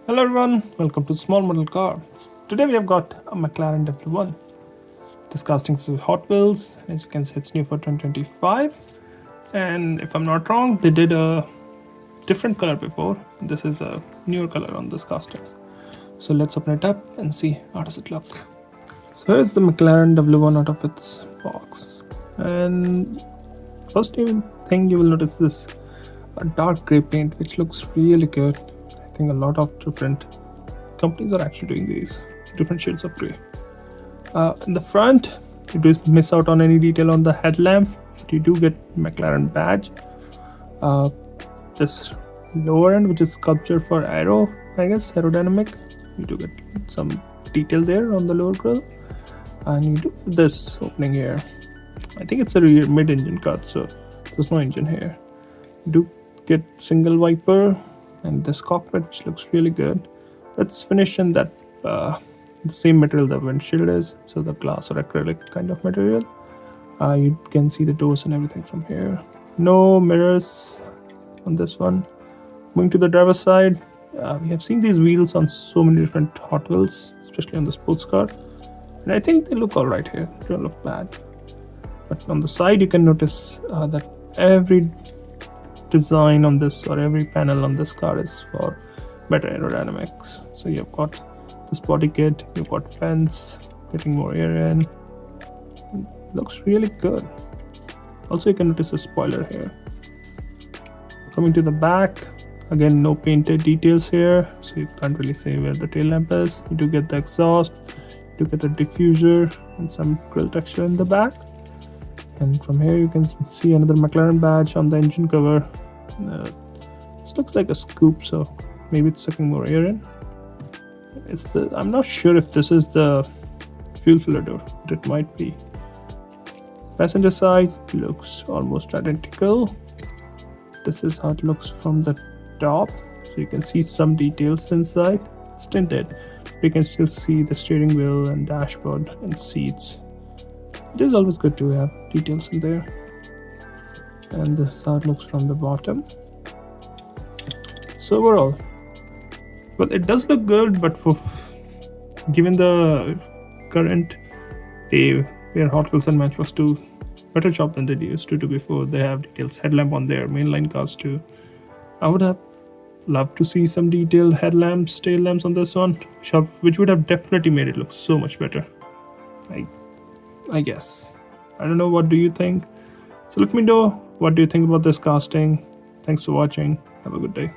Hello everyone, welcome to Small Model Car. Today we have got a McLaren W1. This casting is Hot Wheels. As you can see, it's new for 2025. And if I'm not wrong, they did a different color before. This is a newer color on this casting. So let's open it up and see how does it look. So here's the McLaren W1 out of its box. And first thing you will notice this a dark gray paint, which looks really good. I think a lot of different companies are actually doing these different shades of gray. In the front, you do miss out on any detail on the headlamp, but you do get McLaren badge. This lower end, which is sculpture for aero, I guess aerodynamic, you do get some detail there on the lower grille, and you do this opening here. I think it's a rear mid-engine cut, so there's no engine here. You do get single wiper and this cockpit, which looks really good. It's finished in that the same material the windshield is, so the glass or acrylic kind of material. You can see the doors and everything from here. No mirrors on this one. Moving to the driver's side, we have seen these wheels on so many different Hot Wheels, especially on the sports car, and I think they look all right here. They don't look bad. But on the side, you can notice that every design on this or every panel on this car is for better aerodynamics. So you've got this body kit, you've got vents, getting more air in. It looks really good. Also, you can notice a spoiler here. Coming to the back, again, no painted details here, so you can't really say where the tail lamp is. You do get the exhaust, you do get a diffuser and some grille texture in the back. And from here you can see another McLaren badge on the engine cover. This looks like a scoop, so maybe it's sucking more air in. I'm not sure if this is the fuel filler door, but it might be. Passenger side looks almost identical. This is how it looks from the top, so you can see some details inside. It's tinted, but you can still see the steering wheel and dashboard and seats. It is always good to have details in there. And this is how it looks from the bottom. So overall, well, it does look good, but given the current day where Hot Wheels and Matchbox do better job than they used to do before, they have details headlamp on their mainline cars too. I would have loved to see some detailed headlamps, tail lamps on this one, which would have definitely made it look so much better. I guess. I don't know, what do you think? So let me know what do you think about this casting. Thanks for watching. Have a good day.